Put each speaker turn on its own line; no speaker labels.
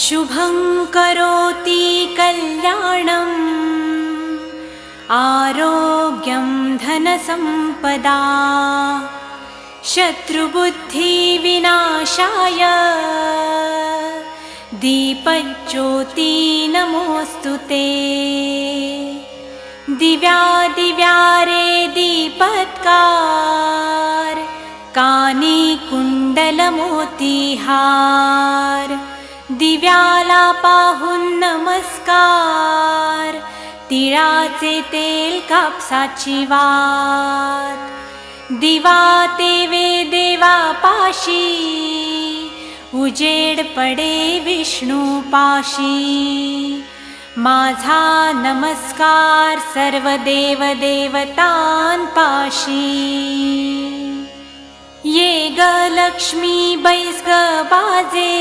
शुभं करोति कल्याणम् आरोग्यं धनसम्पदा शत्रुबुद्धिविनाशाय दीपज्योति नमोऽस्तुते। दिव्यादिव्यारे दीपत्कार कानी कुंडलमोतीहार दिव्याला पाहून नमस्कार तिळाचे तेल कापसाची वात दिवा तेवे देवा पाशी उजेड पडे विष्णू पाशी माझा नमस्कार सर्व देव देवतांपाशी ये ग लक्ष्मी बैस ग बाजे